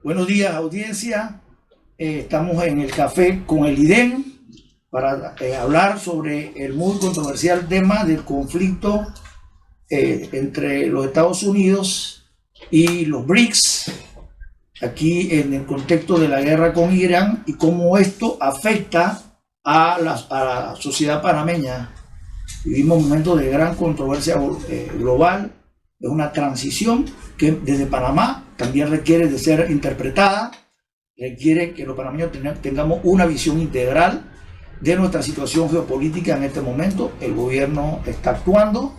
Buenos días, audiencia. Estamos en el café con el IDEN para hablar sobre el muy controversial tema del conflicto entre los Estados Unidos y los BRICS, aquí en el contexto de la guerra con Irán, y cómo esto afecta a la sociedad panameña. Vivimos momentos de gran controversia global, es una transición que desde Panamá también requiere de ser interpretada, requiere que los panameños tengamos una visión integral de nuestra situación geopolítica en este momento. El gobierno está actuando,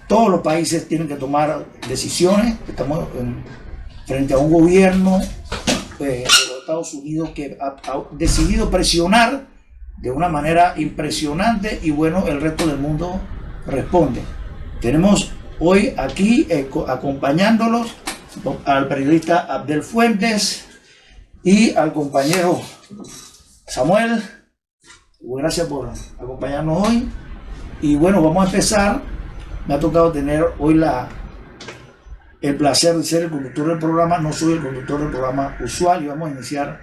todos los países tienen que tomar decisiones. Estamos frente a un gobierno de los Estados Unidos que ha decidido presionar de una manera impresionante, y bueno, el resto del mundo responde. Tenemos hoy aquí acompañándolos al periodista Abdel Fuentes y al compañero Samuel. Gracias por acompañarnos hoy. Y bueno, vamos a empezar. Me ha tocado tener hoy el placer de ser el conductor del programa. No soy el conductor del programa usual, y vamos a iniciar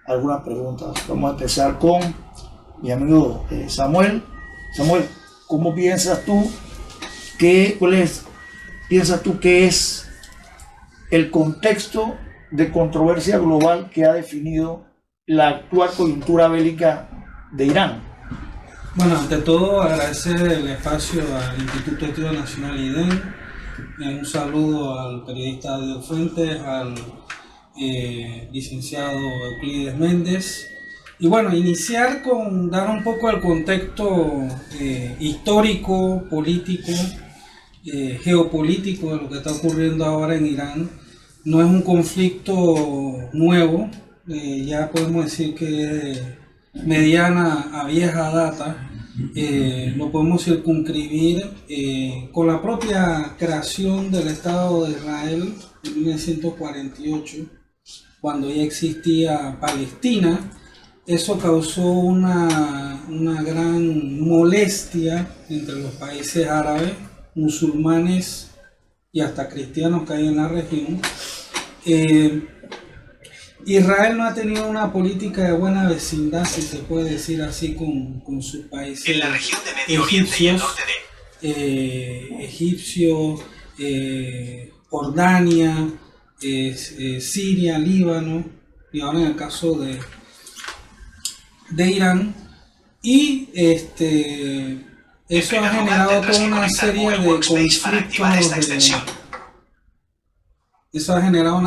algunas preguntas. Vamos a empezar con mi amigo Samuel. Samuel, ¿cómo piensas tú piensas tú que es el contexto de controversia global que ha definido la actual coyuntura bélica de Irán? Bueno, ante todo agradecer el espacio al Instituto de Estudios Nacional IDEN, un saludo al periodista Abdel Fuentes, al licenciado Euclides Méndez. Y bueno, iniciar con dar un poco el contexto histórico, político, geopolítico de lo que está ocurriendo ahora en Irán. No es un conflicto nuevo, ya podemos decir que es de mediana a vieja data. Lo podemos circunscribir con la propia creación del Estado de Israel en 1948, cuando ya existía Palestina. Eso causó una gran molestia entre los países árabes, musulmanes y hasta cristianos que hay en la región. Israel no ha tenido una política de buena vecindad, si se puede decir así, con sus países en la región de Medio Oriente y el norte de egipcio, Jordania, Siria, Líbano, y ahora en el caso de Irán. Y eso ha generado toda una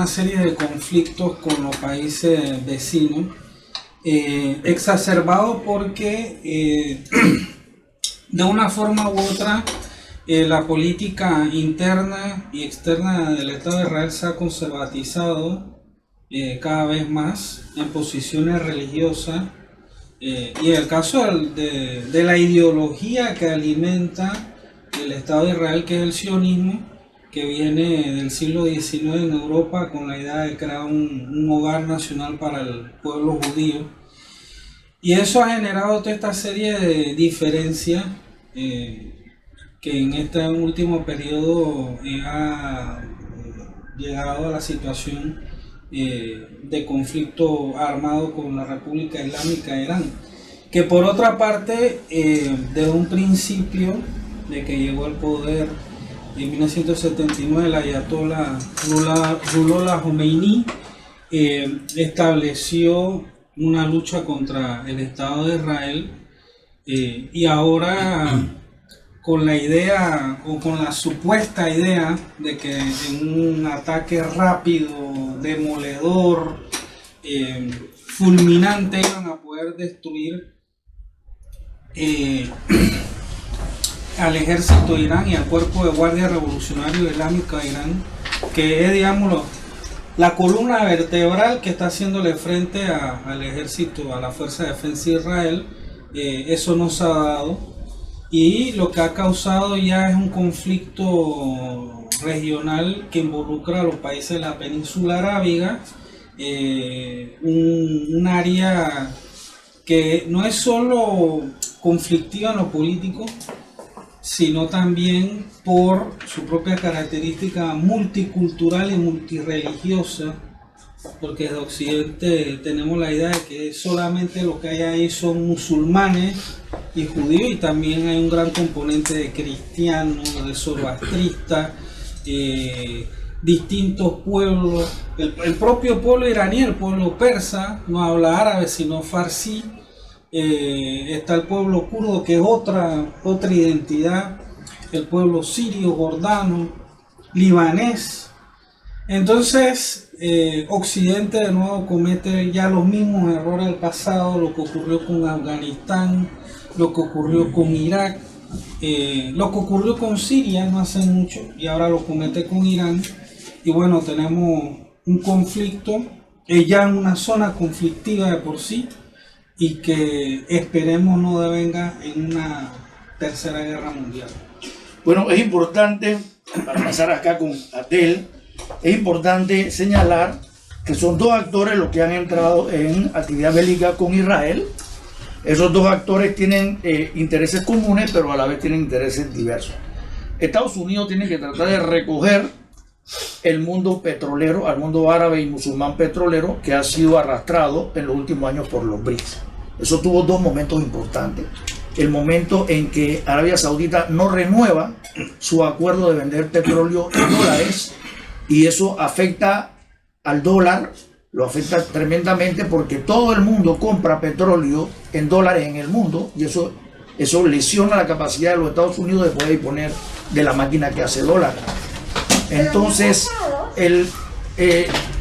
serie de conflictos con los países vecinos, exacerbados porque de una forma u otra la política interna y externa del Estado de Israel se ha conservatizado cada vez más en posiciones religiosas. Y el caso de la ideología que alimenta el Estado de Israel, que es el sionismo, que viene del siglo XIX en Europa con la idea de crear un hogar nacional para el pueblo judío. Y eso ha generado toda esta serie de diferencias que en este último periodo ha llegado a la situación de conflicto armado con la República Islámica de Irán, que por otra parte, desde un principio de que llegó al poder en 1979 el ayatollah Ruhollah Khomeini, estableció una lucha contra el Estado de Israel, y ahora con la idea o con la supuesta idea de que en un ataque rápido, demoledor, fulminante, iban a poder destruir al ejército de Irán y al cuerpo de guardia revolucionario islámico de Irán, que es, digamos, la columna vertebral que está haciéndole frente al ejército, a la Fuerza de Defensa de Israel. Eso no se ha dado. Y lo que ha causado ya es un conflicto regional que involucra a los países de la península arábiga, un área que no es solo conflictiva en lo político, sino también por su propia característica multicultural y multireligiosa, porque desde Occidente tenemos la idea de que solamente lo que hay ahí son musulmanes y judíos, y también hay un gran componente de cristianos, de zoroastristas, distintos pueblos, el propio pueblo iraní, el pueblo persa, no habla árabe sino farsi, está el pueblo kurdo, que es otra identidad, el pueblo sirio, jordano, libanés. Entonces Occidente de nuevo comete ya los mismos errores del pasado, lo que ocurrió con Afganistán, lo que ocurrió con Irak, lo que ocurrió con Siria no hace mucho, y ahora lo comete con Irán. Y bueno, tenemos un conflicto ya en una zona conflictiva de por sí, y que esperemos no devenga en una tercera guerra mundial. Bueno, es importante, para pasar acá con Adel, es importante señalar que son dos actores los que han entrado en actividad bélica con Israel. Esos dos actores tienen intereses comunes, pero a la vez tienen intereses diversos. Estados Unidos tiene que tratar de recoger el mundo petrolero, al mundo árabe y musulmán petrolero, que ha sido arrastrado en los últimos años por los BRICS. Eso tuvo dos momentos importantes. El momento en que Arabia Saudita no renueva su acuerdo de vender petróleo en dólares, y eso afecta al dólar, lo afecta tremendamente, porque todo el mundo compra petróleo en dólares en el mundo, y eso lesiona la capacidad de los Estados Unidos de poder disponer de la máquina que hace dólares. Entonces,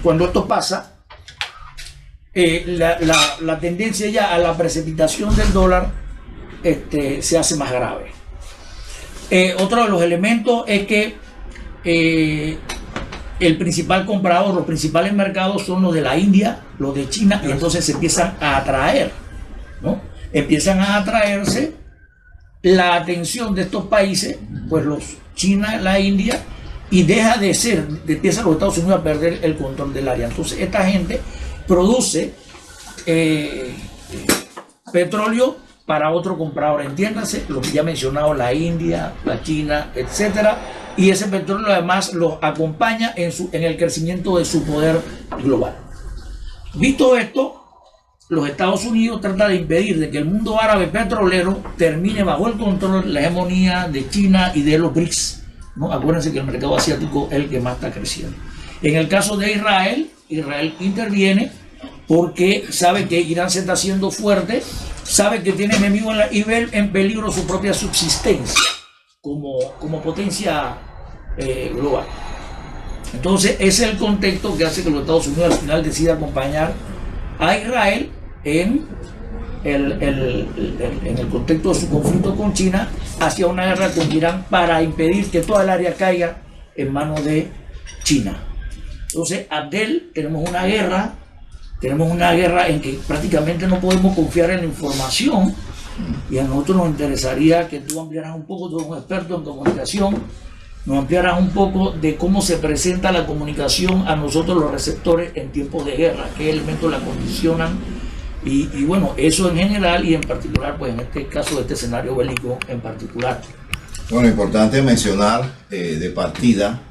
cuando esto pasa, la tendencia ya a la precipitación del dólar se hace más grave. Otro de los elementos es que el principal comprador, los principales mercados son los de la India, los de China, y entonces se empiezan a atraer, ¿no? Empiezan a atraerse la atención de estos países, pues los China, la India, y empiezan los Estados Unidos a perder el control del área. Entonces esta gente produce petróleo para otro comprador, entiéndase, lo que ya he mencionado, la India, la China, etcétera, y ese petróleo además los acompaña en el crecimiento de su poder global. Visto esto, los Estados Unidos tratan de impedir de que el mundo árabe petrolero termine bajo el control, la hegemonía de China y de los BRICS, ¿no? Acuérdense que el mercado asiático es el que más está creciendo. En el caso de Israel, Israel interviene porque sabe que Irán se está haciendo fuerte, sabe que tiene enemigos y ve en peligro su propia subsistencia como potencia global. Entonces ese es el contexto que hace que los Estados Unidos al final decida acompañar a Israel en el contexto de su conflicto con China hacia una guerra con Irán para impedir que toda el área caiga en manos de China. Entonces, Abdel, tenemos una guerra en que prácticamente no podemos confiar en la información, y a nosotros nos interesaría que tú ampliaras un poco, tú eres un experto en comunicación, nos ampliaras un poco de cómo se presenta la comunicación a nosotros los receptores en tiempos de guerra, qué elementos la condicionan, y bueno, eso en general y en particular, pues en este caso de este escenario bélico en particular. Bueno, importante mencionar de partida,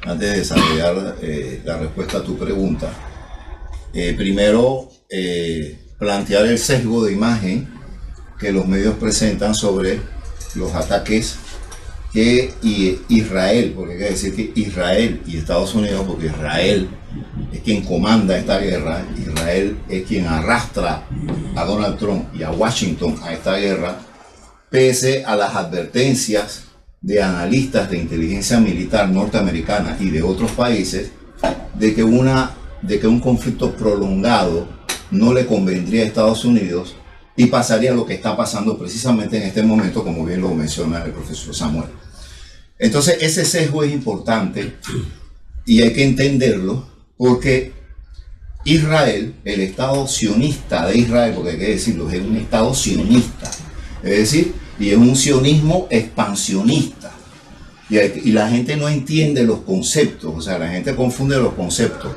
antes de desarrollar la respuesta a tu pregunta, primero plantear el sesgo de imagen que los medios presentan sobre los ataques que Israel, porque hay que decir que Israel y Estados Unidos, porque Israel es quien comanda esta guerra, Israel es quien arrastra a Donald Trump y a Washington a esta guerra, pese a las advertencias de analistas de inteligencia militar norteamericana y de otros países de que un conflicto prolongado no le convendría a Estados Unidos y pasaría lo que está pasando precisamente en este momento, como bien lo menciona el profesor Samuel. Entonces ese sesgo es importante y hay que entenderlo, porque Israel, el Estado sionista de Israel, porque hay que decirlo, es un Estado sionista, es decir, y es un sionismo expansionista, y la gente no entiende los conceptos, o sea, la gente confunde los conceptos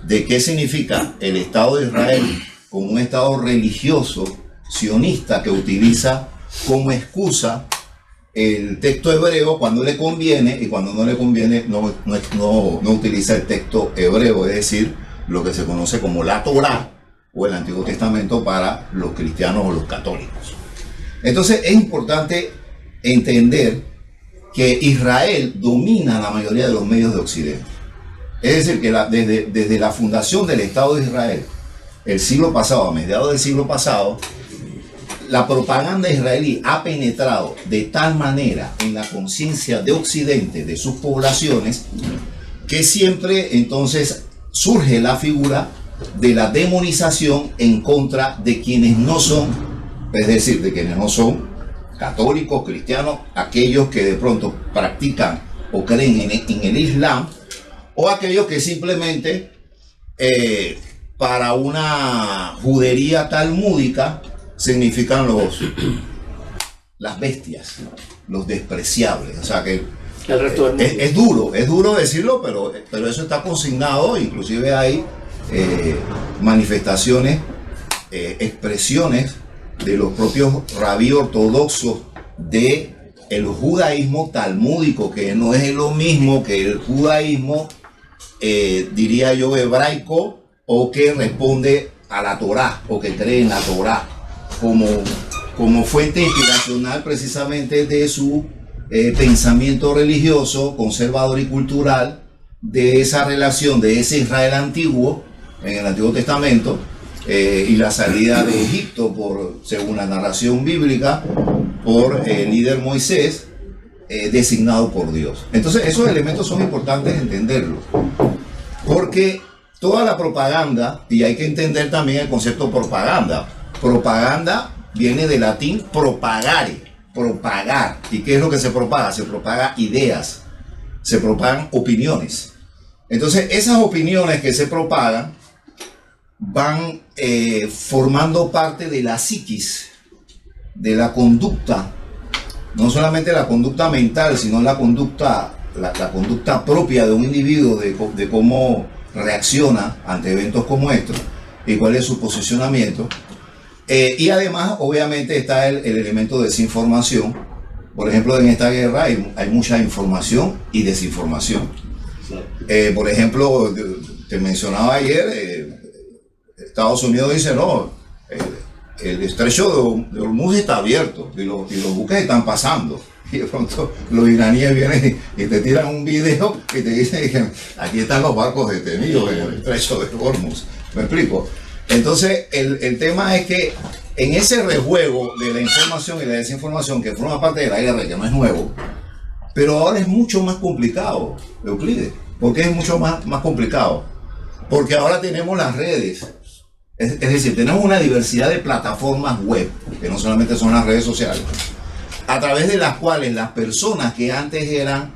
de qué significa el Estado de Israel como un Estado religioso sionista que utiliza como excusa el texto hebreo cuando le conviene, y cuando no le conviene no utiliza el texto hebreo, es decir, lo que se conoce como la Torá o el Antiguo Testamento para los cristianos o los católicos. Entonces es importante entender que Israel domina la mayoría de los medios de Occidente. Es decir, que desde la fundación del Estado de Israel, el siglo pasado, a mediados del siglo pasado, la propaganda israelí ha penetrado de tal manera en la conciencia de Occidente, de sus poblaciones, que siempre entonces surge la figura de la demonización en contra de quienes no son, es decir, de quienes no son católicos, cristianos, aquellos que de pronto practican o creen en el Islam, o aquellos que simplemente para una judería talmúdica significan las bestias, los despreciables. O sea que el resto del mundo. es duro decirlo, pero eso está consignado. Inclusive hay manifestaciones, expresiones de los propios rabí ortodoxos de el judaísmo talmúdico, que no es lo mismo que el judaísmo, diría yo, hebraico, o que responde a la Torá, o que cree en la Torá como fuente inspiracional precisamente de su pensamiento religioso, conservador y cultural, de esa relación de ese Israel antiguo en el Antiguo Testamento, y la salida de Egipto, según la narración bíblica, por el líder Moisés, designado por Dios. Entonces esos elementos son importantes entenderlos, porque toda la propaganda, y hay que entender también el concepto propaganda. Propaganda viene del latín propagare, propagar. ¿Y qué es lo que se propaga? Se propaga ideas, se propagan opiniones. Entonces esas opiniones que se propagan van formando parte de la psiquis, de la conducta, no solamente la conducta mental, sino la conducta propia de un individuo, de cómo reacciona ante eventos como estos y cuál es su posicionamiento. Y además, obviamente, está el elemento de desinformación. Por ejemplo, en esta guerra hay mucha información y desinformación. Por ejemplo, te mencionaba ayer, Estados Unidos dice, no, el estrecho de Hormuz está abierto y los buques están pasando. Y de pronto los iraníes vienen y te tiran un video y te dicen, aquí están los barcos detenidos en el estrecho de Hormuz. ¿Me explico? Entonces, el tema es que en ese rejuego de la información y la desinformación, que forma parte de la guerra, que no es nuevo, pero ahora es mucho más complicado, Euclides. ¿Por qué es mucho más complicado? Porque ahora tenemos las redes. Es decir, tenemos una diversidad de plataformas web, que no solamente son las redes sociales, a través de las cuales las personas que antes eran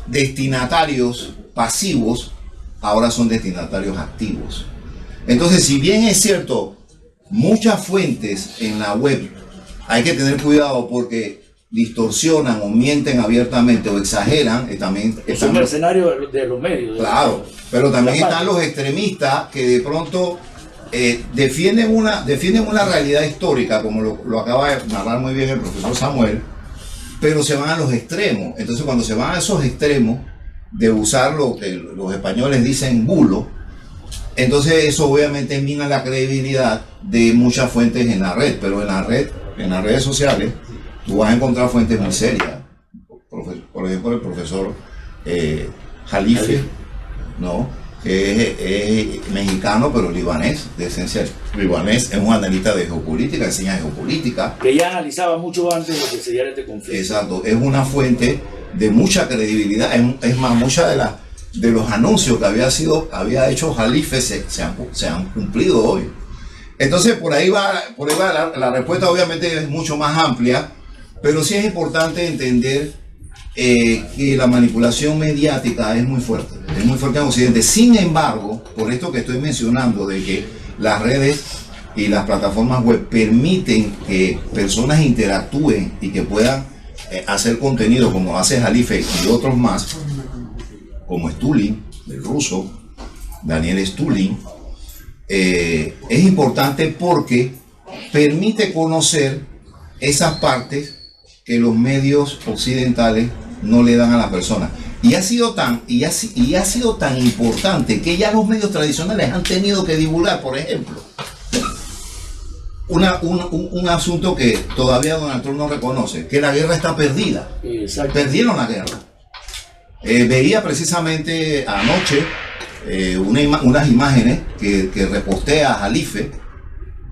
destinatarios pasivos, ahora son destinatarios activos. Entonces, si bien es cierto, muchas fuentes en la web, hay que tener cuidado porque distorsionan o mienten abiertamente o exageran, también son mercenarios de los medios. Claro, pero también están los extremistas que de pronto defienden una realidad histórica, como lo acaba de narrar muy bien el profesor Samuel, pero se van a los extremos. Entonces, cuando se van a esos extremos de usar lo que los españoles dicen bulo, entonces eso obviamente mina la credibilidad de muchas fuentes en la red, pero en las redes sociales tú vas a encontrar fuentes muy serias. Por ejemplo, el profesor Jalife, ¿no? Que es mexicano pero libanés, de esencia libanés, es un analista de geopolítica, enseña geopolítica. Que ya analizaba mucho antes de que se diera este conflicto. Exacto, es una fuente de mucha credibilidad. Es más, muchas de los anuncios que había hecho Jalife se han cumplido hoy. Entonces por ahí va la respuesta. Obviamente es mucho más amplia, pero sí es importante entender que la manipulación mediática es muy fuerte en Occidente. Sin embargo, por esto que estoy mencionando, de que las redes y las plataformas web permiten que personas interactúen y que puedan hacer contenido como hace Jalife y otros más, como Stulin, el ruso, Daniel Stulin, es importante porque permite conocer esas partes que los medios occidentales no le dan a las personas. Y ha sido tan importante que ya los medios tradicionales han tenido que divulgar, por ejemplo, un asunto que todavía Donald Trump no reconoce, que la guerra está perdida. Exacto. Perdieron la guerra. Veía precisamente anoche unas imágenes que repostea Jalife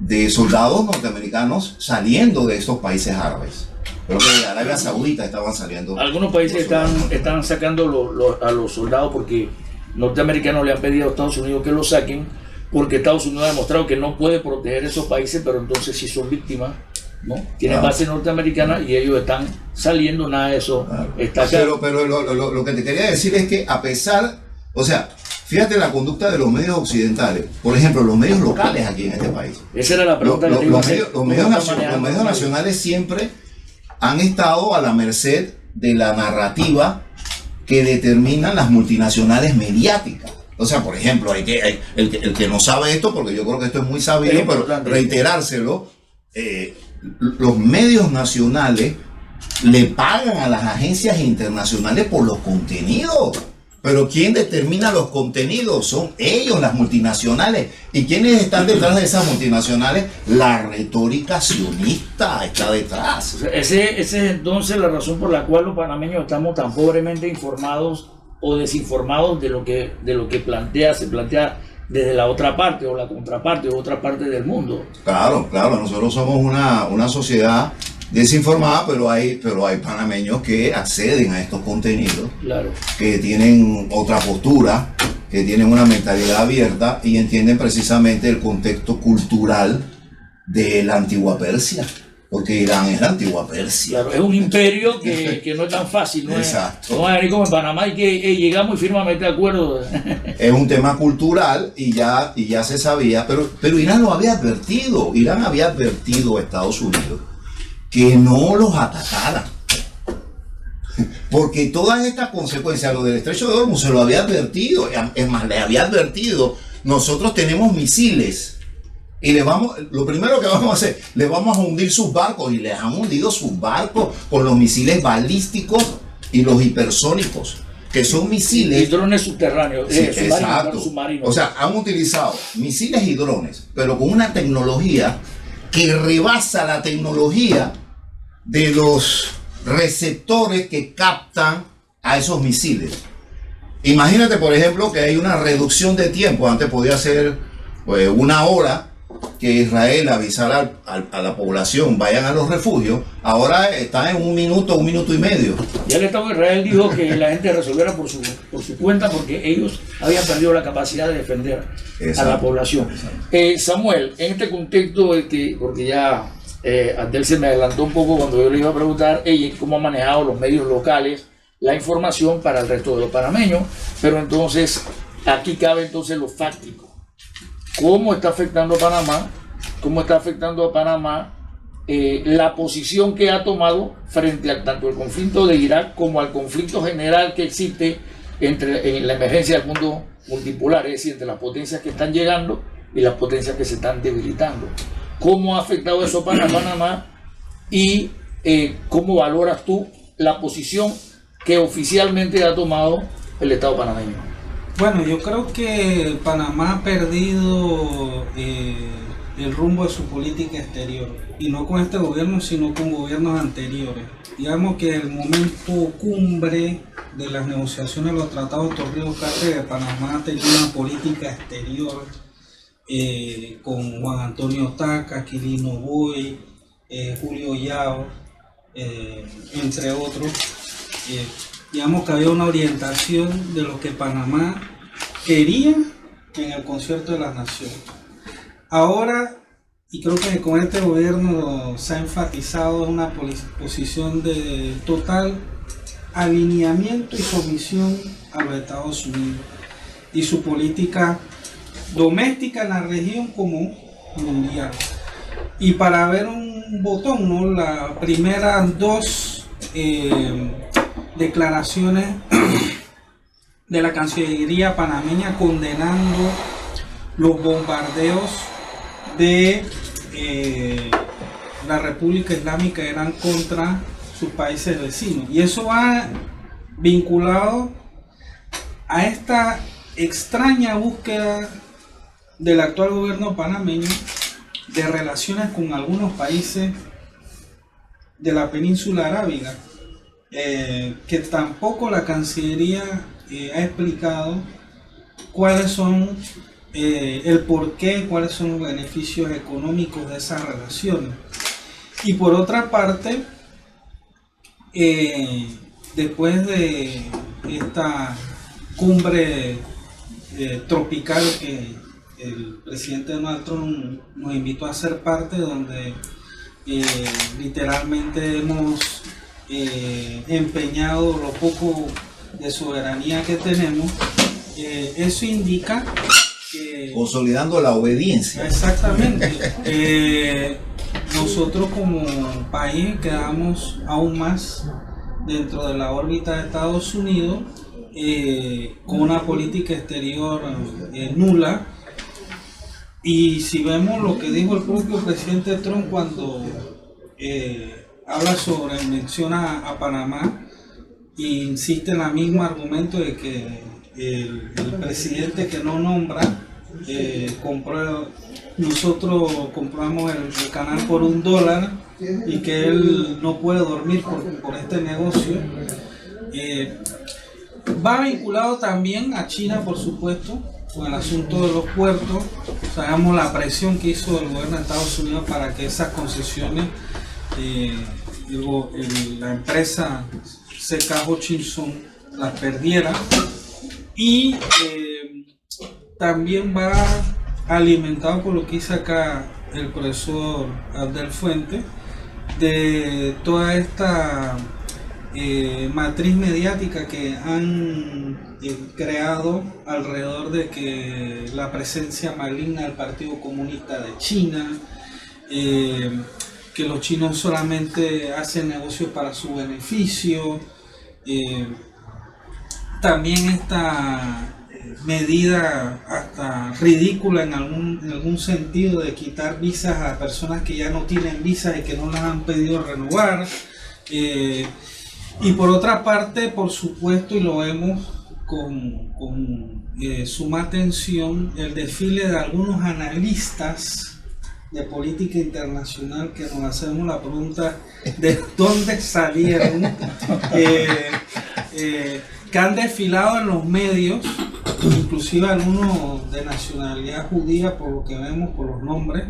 de soldados norteamericanos saliendo de estos países árabes. Creo que de Arabia Saudita estaban saliendo. Algunos países están sacando a los soldados porque norteamericanos le han pedido a Estados Unidos que los saquen, porque Estados Unidos ha demostrado que no puede proteger esos países, pero entonces si son víctimas, ¿no? Tienen base norteamericana y ellos están saliendo, nada de eso está acá. Pero lo que te quería decir es que a pesar, o sea, fíjate la conducta de los medios occidentales, por ejemplo, los medios locales aquí en este país. Esa era la pregunta que te iba a hacer. Los medios nacionales siempre han estado a la merced de la narrativa que determinan las multinacionales mediáticas. O sea, por ejemplo, el que no sabe esto, porque yo creo que esto es muy sabido, pero reiterárselo, los medios nacionales le pagan a las agencias internacionales por los contenidos. Pero ¿quién determina los contenidos? Son ellos, las multinacionales. ¿Y quiénes están detrás de esas multinacionales? La retórica sionista está detrás. Esa es entonces la razón por la cual los panameños estamos tan pobremente informados o desinformados de lo que se plantea desde la otra parte o la contraparte o otra parte del mundo. Claro, nosotros somos una sociedad desinformada, pero hay panameños que acceden a estos contenidos, claro, que tienen otra postura, que tienen una mentalidad abierta y entienden precisamente el contexto cultural de la antigua Persia, porque Irán es la antigua Persia. Claro, es un imperio que no es tan fácil, no Exacto. No es como en Panamá y que llegamos y firmamos este acuerdo. Es un tema cultural y ya se sabía, pero Irán lo había advertido. Irán había advertido a Estados Unidos que no los atacara, porque todas estas consecuencias, lo del Estrecho de Hormuz se lo había advertido. Es más, le había advertido: nosotros tenemos misiles y lo primero que vamos a hacer, le vamos a hundir sus barcos, y les han hundido sus barcos con los misiles balísticos y los hipersónicos, que son misiles y drones subterráneos, sí, exacto. Submarinos. O sea, han utilizado misiles y drones, pero con una tecnología que rebasa la tecnología de los receptores que captan a esos misiles. Imagínate, por ejemplo, que hay una reducción de tiempo. Antes podía ser una hora que Israel avisara a la población: vayan a los refugios. Ahora está en un minuto y medio. Ya el Estado de Israel dijo que la gente resolviera por su cuenta, porque ellos habían perdido la capacidad de defender a la población. Samuel, en este contexto, porque ya Abdel se me adelantó un poco cuando yo le iba a preguntar cómo ha manejado los medios locales la información para el resto de los panameños, pero entonces aquí cabe entonces lo fáctico. ¿Cómo está afectando a Panamá? ¿Cómo está afectando a Panamá la posición que ha tomado frente a tanto el conflicto de Irak como al conflicto general que existe en la emergencia del mundo multipolar, es decir, entre las potencias que están llegando y las potencias que se están debilitando? ¿Cómo ha afectado eso para Panamá? Y ¿cómo valoras tú la posición que oficialmente ha tomado el Estado panameño? Bueno, yo creo que Panamá ha perdido el rumbo de su política exterior, y no con este gobierno, sino con gobiernos anteriores. Digamos que el momento cumbre de las negociaciones de los tratados de Torrijos-Carteret, Panamá ha tenido una política exterior con Juan Antonio Taca, Quirino Boy, Julio Yao, entre otros. Digamos que había una orientación de lo que Panamá quería en el concierto de las naciones. Ahora, y creo que con este gobierno se ha enfatizado una posición de total alineamiento y sumisión a los Estados Unidos y su política doméstica en la región como mundial. Y para ver un botón, ¿no? Las primeras dos declaraciones de la Cancillería panameña condenando los bombardeos de la República Islámica de Irán contra sus países vecinos. Y eso va vinculado a esta extraña búsqueda del actual gobierno panameño de relaciones con algunos países de la península arábiga, que tampoco la Cancillería ha explicado cuáles son el porqué, cuáles son los beneficios económicos de esas relaciones. Y por otra parte, después de esta cumbre tropical que el presidente Donald Trump nos invitó a ser parte, donde literalmente hemos empeñado lo poco de soberanía que tenemos, eso indica que... Consolidando la obediencia. Exactamente. Nosotros como país quedamos aún más dentro de la órbita de Estados Unidos, con una política exterior nula. Y si vemos lo que dijo el propio presidente Trump cuando menciona a Panamá, e insiste en el mismo argumento de que el presidente que no nombra nosotros compramos el canal por $1 y que él no puede dormir por este negocio. Va vinculado también a China, por supuesto, con el asunto de los puertos. Sabemos la presión que hizo el gobierno de Estados Unidos para que esas concesiones, la empresa CK Hutchison las perdiera. Y también va alimentado por lo que dice acá el profesor Abdel Fuente, de toda esta matriz mediática que han creado alrededor de que la presencia maligna del Partido Comunista de China, que los chinos solamente hacen negocios para su beneficio, también esta medida hasta ridícula en algún sentido de quitar visas a personas que ya no tienen visas y que no las han pedido renovar. Y por otra parte, por supuesto, y lo vemos con suma atención, el desfile de algunos analistas de política internacional que nos hacemos la pregunta de dónde salieron, que han desfilado en los medios, inclusive algunos de nacionalidad judía, por lo que vemos por los nombres,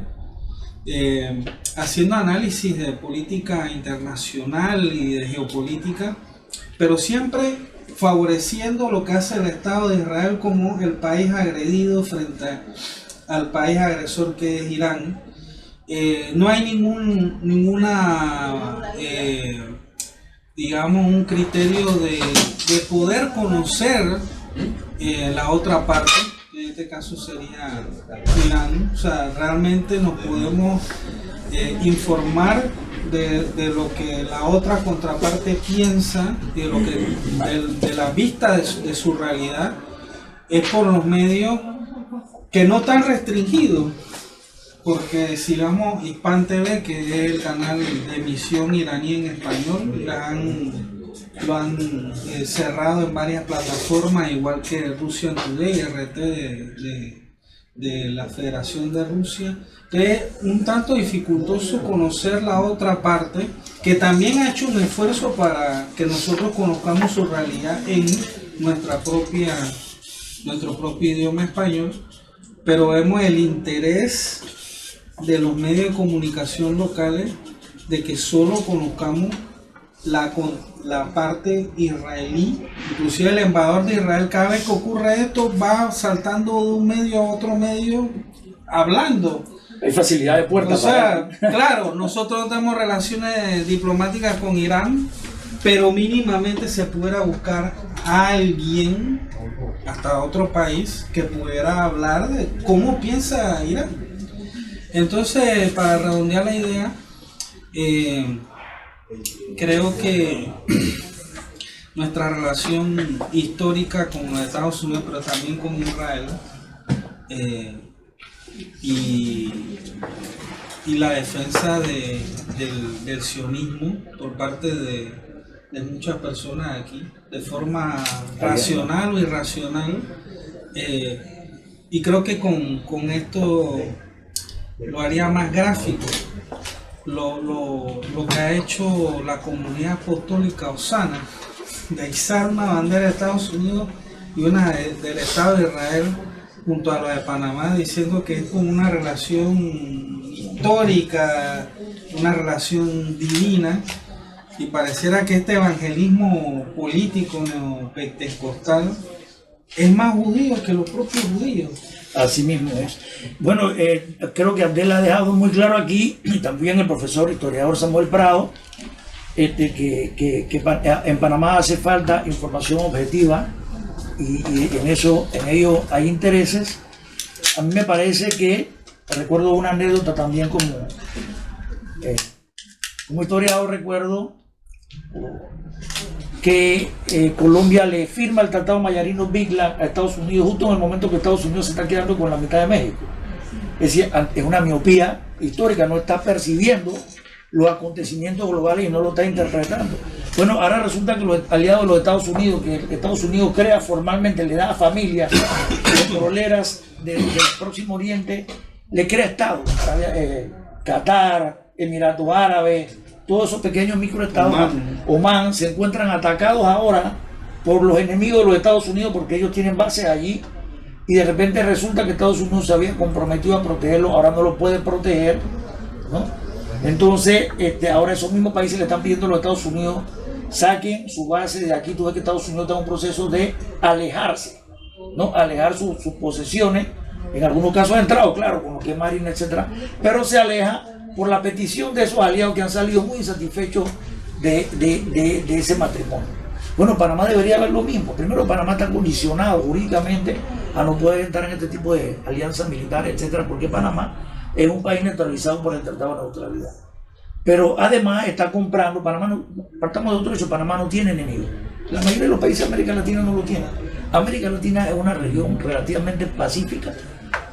haciendo análisis de política internacional y de geopolítica, pero siempre favoreciendo lo que hace el Estado de Israel como el país agredido frente al país agresor que es Irán. No hay ninguna digamos, un criterio de poder conocer la otra parte, que en este caso sería Irán. O sea, realmente nos podemos informar de lo que la otra contraparte piensa, de lo que de la vista de su realidad, es por los medios que no están restringidos, porque si vamos Hispan TV, que es el canal de emisión iraní en español, lo han cerrado en varias plataformas, igual que Russian Today, RT de la Federación de Rusia, que es un tanto dificultoso conocer la otra parte, que también ha hecho un esfuerzo para que nosotros conozcamos su realidad en nuestro propio idioma español, pero vemos el interés de los medios de comunicación locales de que solo conozcamos la parte israelí. Inclusive el embajador de Israel, cada vez que ocurre esto, va saltando de un medio a otro medio hablando. Hay facilidad de puerta. O sea, claro, nosotros no tenemos relaciones diplomáticas con Irán, pero mínimamente se pudiera buscar a alguien, hasta otro país, que pudiera hablar de cómo piensa Irán. Entonces, para redondear la idea, creo que nuestra relación histórica con los Estados Unidos, pero también con Israel, y y la defensa del sionismo por parte de muchas personas aquí, de forma racional o irracional. Y creo que con esto lo haría más gráfico. Lo que ha hecho la comunidad apostólica osana de izar una bandera de Estados Unidos y una del Estado de Israel junto a la de Panamá, diciendo que es como una relación histórica, una relación divina, y pareciera que este evangelismo político neopentecostal es más judío que los propios judíos. Así mismo es. Bueno, creo que Abdel ha dejado muy claro aquí, y también el profesor historiador Samuel Prado, que en Panamá hace falta información objetiva y en ello hay intereses. A mí me parece que, recuerdo una anécdota también como historiador, recuerdo que Colombia le firma el Tratado Mayarino-Bigland a Estados Unidos justo en el momento que Estados Unidos se está quedando con la mitad de México. Es decir, es una miopía histórica, no está percibiendo los acontecimientos globales y no lo está interpretando. Bueno, ahora resulta que los aliados de los Estados Unidos, que Estados Unidos crea formalmente, le da a familias petroleras del Próximo Oriente, le crea estados, Qatar, Emiratos Árabes, todos esos pequeños microestados, Omán, se encuentran atacados ahora por los enemigos de los Estados Unidos porque ellos tienen bases allí, y de repente resulta que Estados Unidos se había comprometido a protegerlo, ahora no lo puede proteger, ¿no? Entonces, ahora esos mismos países le están pidiendo a los Estados Unidos saquen su base de aquí. Tú ves que Estados Unidos está en un proceso de alejarse, ¿no? Alejar sus posesiones. En algunos casos ha entrado, claro, con lo que es Marina, etcétera, pero se aleja por la petición de esos aliados que han salido muy insatisfechos de ese matrimonio. Bueno, Panamá debería haber lo mismo. Primero, Panamá está condicionado jurídicamente a no poder entrar en este tipo de alianzas militares, etcétera, porque Panamá es un país neutralizado por el Tratado de Neutralidad. Pero además está comprando, Panamá no, partamos de otro hecho, Panamá no tiene enemigos. La mayoría de los países de América Latina no lo tienen. América Latina es una región relativamente pacífica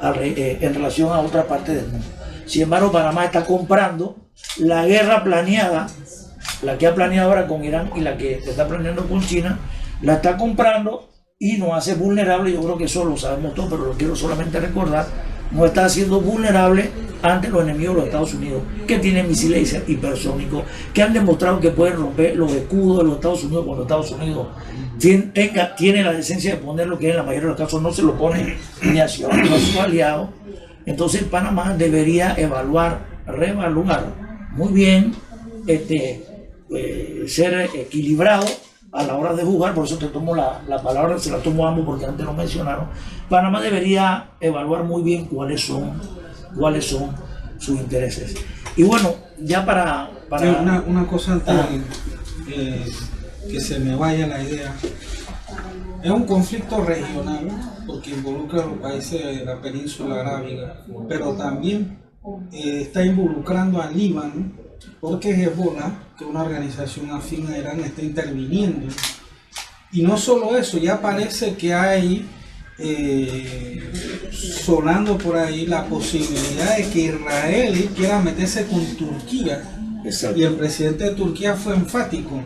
en relación a otra parte del mundo. Sin embargo, Panamá está comprando la guerra planeada, la que ha planeado ahora con Irán y la que está planeando con China, la está comprando y nos hace vulnerable. Yo creo que eso lo sabemos todos, pero lo quiero solamente recordar. Nos está haciendo vulnerable ante los enemigos de los Estados Unidos, que tienen misiles hipersónicos, que han demostrado que pueden romper los escudos de los Estados Unidos cuando Estados Unidos tiene la decencia de poner lo que en la mayoría de los casos no se lo pone ni a sus aliados. Entonces Panamá debería reevaluar muy bien, ser equilibrado a la hora de jugar. Por eso te tomo la palabra, se la tomo a ambos porque antes lo mencionaron. Panamá debería evaluar muy bien cuáles son sus intereses. Y bueno, ya para una cosa antes que se me vaya la idea. Es un conflicto regional porque involucra a los países de la península arábiga, pero también está involucrando a Líbano, porque Hezbollah, que es una organización afín a Irán, está interviniendo. Y no solo eso, ya parece que hay sonando por ahí la posibilidad de que Israel quiera meterse con Turquía. Exacto. Y el presidente de Turquía fue enfático,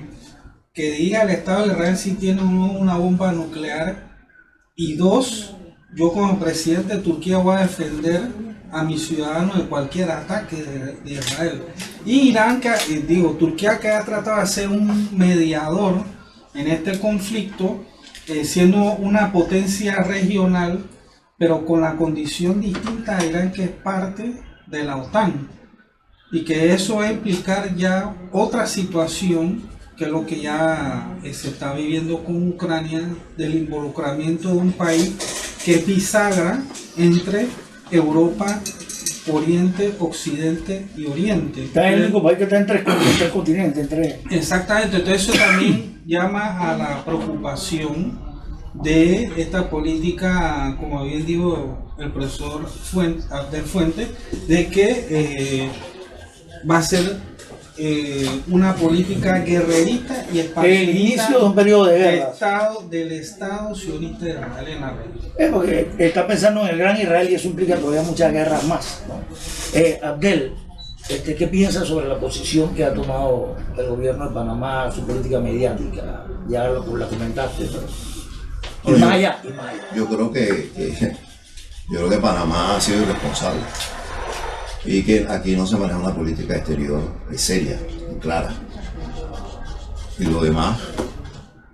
que diga al Estado de Israel si tiene una bomba nuclear, y dos, yo como presidente de Turquía voy a defender a mis ciudadanos de cualquier ataque de Israel. Y Irán, Turquía, que ha tratado de ser un mediador en este conflicto, siendo una potencia regional, pero con la condición distinta a Irán, que es parte de la OTAN, y que eso va a implicar ya otra situación, que es lo que ya se está viviendo con Ucrania, del involucramiento de un país que es bisagra entre Europa, Oriente, Occidente y Oriente. Está el único país que está en tres continentes. Exactamente, entonces eso también llama a la preocupación de esta política, como bien dijo el profesor Abdel Fuentes, de que va a ser una política guerrerista y el inicio de un periodo de guerra del Estado sionista de Israel en la región. Porque está pensando en el gran Israel y eso implica todavía muchas guerras más, ¿no? Abdel, ¿Qué piensa sobre la posición que ha tomado el gobierno de Panamá, su política mediática? Ya la comentaste, pero... Y más allá. Yo creo que Panamá ha sido irresponsable y que aquí no se maneja una política exterior seria y clara. Y lo demás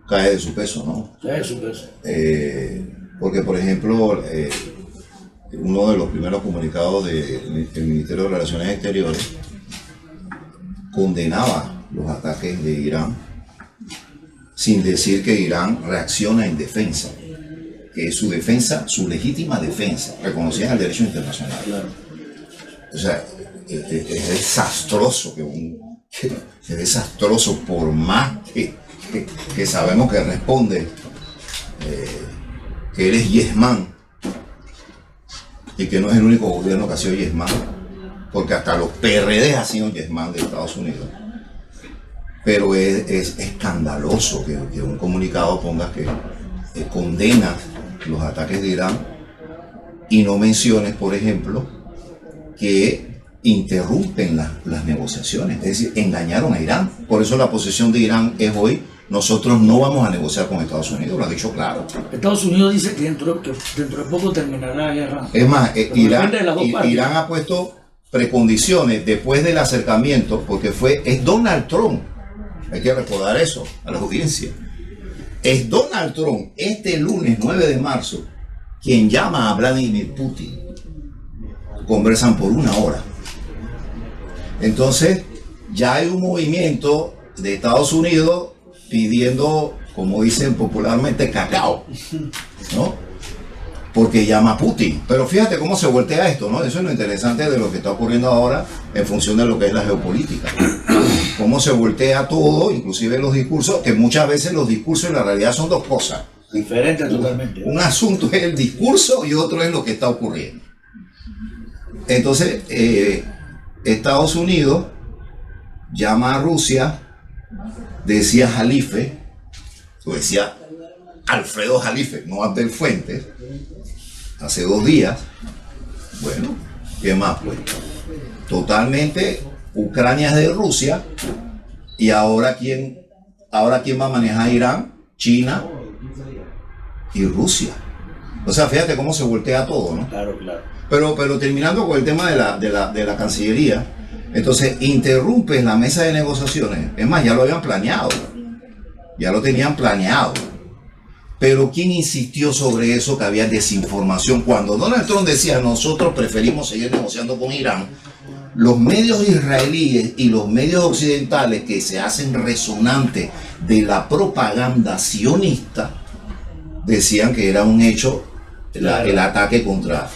cae de su peso, ¿no? Cae de su peso. Porque, por ejemplo, uno de los primeros comunicados del Ministerio de Relaciones Exteriores condenaba los ataques de Irán sin decir que Irán reacciona en defensa, que es su defensa, su legítima defensa, reconocida en el derecho internacional. Claro. O sea, es desastroso es desastroso por más que sabemos que responde que él es yes man y que no es el único gobierno que ha sido yes man, porque hasta los PRD han sido yes man de Estados Unidos. Pero es escandaloso que un comunicado ponga que condena los ataques de Irán y no menciones, por ejemplo, que interrumpen las negociaciones, es decir, engañaron a Irán. Por eso la posición de Irán es hoy: nosotros no vamos a negociar con Estados Unidos, lo ha dicho claro. Estados Unidos dice que dentro de poco terminará la guerra. Es más, Irán Irán ha puesto precondiciones después del acercamiento, porque es Donald Trump, hay que recordar eso a la audiencia, es Donald Trump este lunes 9 de marzo quien llama a Vladimir Putin, conversan por 1 hora. Entonces ya hay un movimiento de Estados Unidos pidiendo, como dicen popularmente, cacao, ¿no? Porque llama a Putin. Pero fíjate cómo se voltea esto, ¿no? Eso es lo interesante de lo que está ocurriendo ahora en función de lo que es la geopolítica. Cómo se voltea todo, inclusive los discursos, que muchas veces los discursos en la realidad son dos cosas. Diferentes totalmente. Un asunto es el discurso y otro es lo que está ocurriendo. Entonces, Estados Unidos llama a Rusia, decía Jalife, o decía Alfredo Jalife, no Abdel Fuentes, hace 2 días. Bueno, ¿qué más pues? Totalmente, Ucrania es de Rusia, y ahora quién va a manejar Irán, China y Rusia. O sea, fíjate cómo se voltea todo, ¿no? Claro, claro. Pero terminando con el tema de la Cancillería, entonces interrumpes la mesa de negociaciones. Es más, ya lo habían planeado, ya lo tenían planeado. Pero ¿quién insistió sobre eso? Que había desinformación. Cuando Donald Trump decía: nosotros preferimos seguir negociando con Irán, los medios israelíes y los medios occidentales que se hacen resonantes de la propaganda sionista decían que era un hecho el ataque contra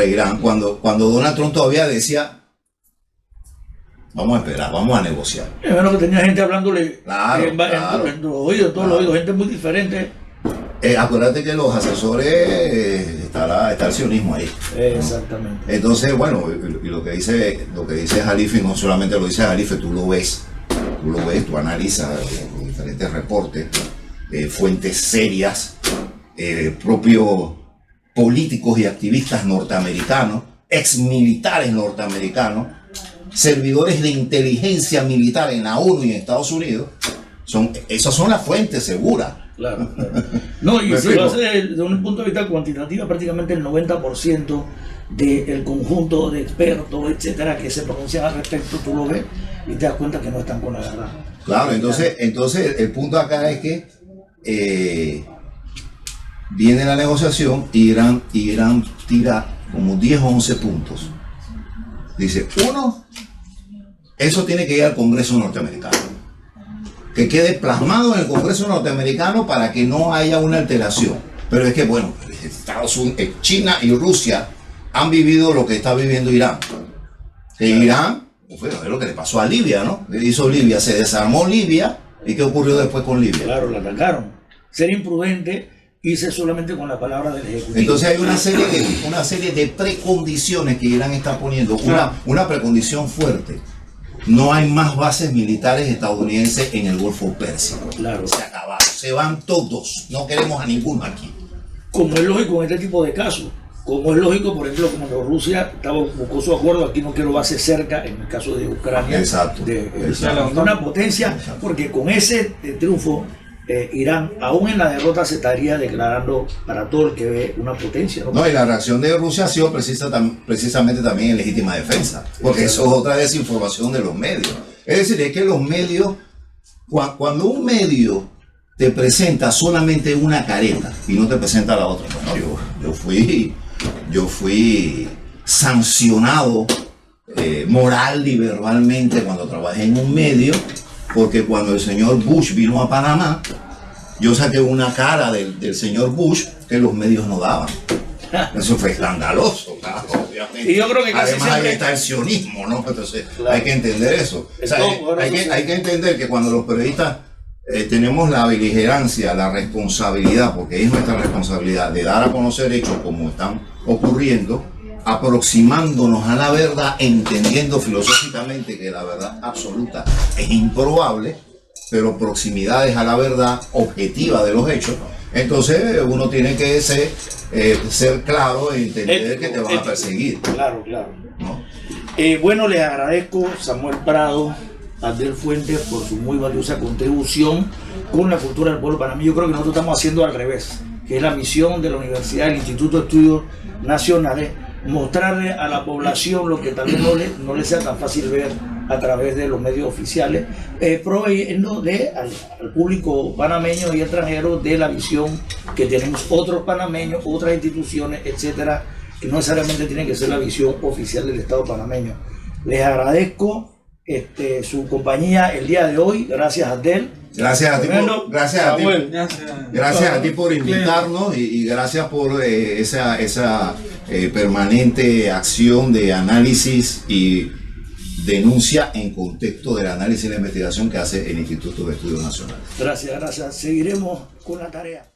Irán, cuando Donald Trump todavía decía: vamos a esperar, vamos a negociar. Es menos que tenía gente hablándole claro. en los oídos, todos los oídos, gente muy diferente. Acuérdate que los asesores está el sionismo ahí, ¿no? Exactamente. Entonces, bueno, y lo que dice Jalife, no solamente lo dice Jalife, tú lo ves, tú analizas los diferentes reportes, fuentes serias, propios políticos y activistas norteamericanos, ex militares norteamericanos, servidores de inteligencia militar en la ONU y en Estados Unidos. Esas son las fuentes seguras. Claro. No, y si lo hace desde un punto de vista cuantitativo, prácticamente el 90% del conjunto de expertos, etcétera, que se pronuncian al respecto, tú lo ves y te das cuenta que no están con la verdad. Claro, entonces el punto acá es que viene la negociación y Irán tira como 10 o 11 puntos. Dice: 1, eso tiene que ir al Congreso norteamericano, que quede plasmado en el Congreso norteamericano para que no haya una alteración. Pero es que, bueno, Estados Unidos, China y Rusia han vivido lo que está viviendo Irán. Que Irán, bueno, es lo que le pasó a Libia, ¿no? Le hizo Libia, se desarmó Libia, ¿y qué ocurrió después con Libia? Claro, la atacaron. Ser imprudente, hice solamente con la palabra del Ejecutivo. Entonces hay una serie de precondiciones que Irán está poniendo, una precondición fuerte. No hay más bases militares estadounidenses en el Golfo Pérsico. Claro. Se acabaron, se van todos, no queremos a ninguno aquí. Como es lógico en este tipo de casos. como es lógico, por ejemplo, como Rusia buscó su acuerdo, aquí no quiero base cerca, en el caso de Ucrania, Exacto, de exacto. una potencia, Exacto. porque con ese triunfo, Irán, aún en la derrota, se estaría declarando para todo el que ve una potencia, ¿no? No, y la reacción de Rusia ha sido precisamente también en legítima defensa, porque eso es otra desinformación de los medios. Es decir, es que los medios, cuando un medio te presenta solamente una careta y no te presenta la otra, bueno, yo fui sancionado moral y verbalmente cuando trabajé en un medio, porque cuando el señor Bush vino a Panamá, yo saqué una cara del señor Bush que los medios no daban. Eso fue escandaloso, claro, obviamente. Y yo creo que casi además siempre ahí está el sionismo, ¿no? Entonces claro, hay que entender eso. O sea, Entonces, hay que entender que cuando los periodistas tenemos la beligerancia, la responsabilidad, porque es nuestra responsabilidad de dar a conocer hechos como están ocurriendo, aproximándonos a la verdad, entendiendo filosóficamente que la verdad absoluta es improbable, pero proximidades a la verdad objetiva de los hechos. Entonces uno tiene que ser claro e entender que te van a perseguir. Claro, claro. ¿No? Bueno, les agradezco, Samuel Prado, Abdel Fuentes, por su muy valiosa contribución con la cultura del pueblo panameño. Yo creo que nosotros estamos haciendo al revés, que es la misión de la universidad, del Instituto de Estudios Nacionales, mostrarle a la población lo que tal vez no le sea tan fácil ver a través de los medios oficiales, proveyendo al público panameño y extranjero de la visión que tenemos otros panameños, otras instituciones, etcétera, que no necesariamente tiene que ser la visión oficial del Estado panameño. Les agradezco su compañía el día de hoy. Gracias, Abdel. Gracias a ti, gracias a ti por invitarnos y gracias por esa permanente acción de análisis y denuncia en contexto del análisis y la investigación que hace el Instituto de Estudios Nacionales. Gracias. Seguiremos con la tarea.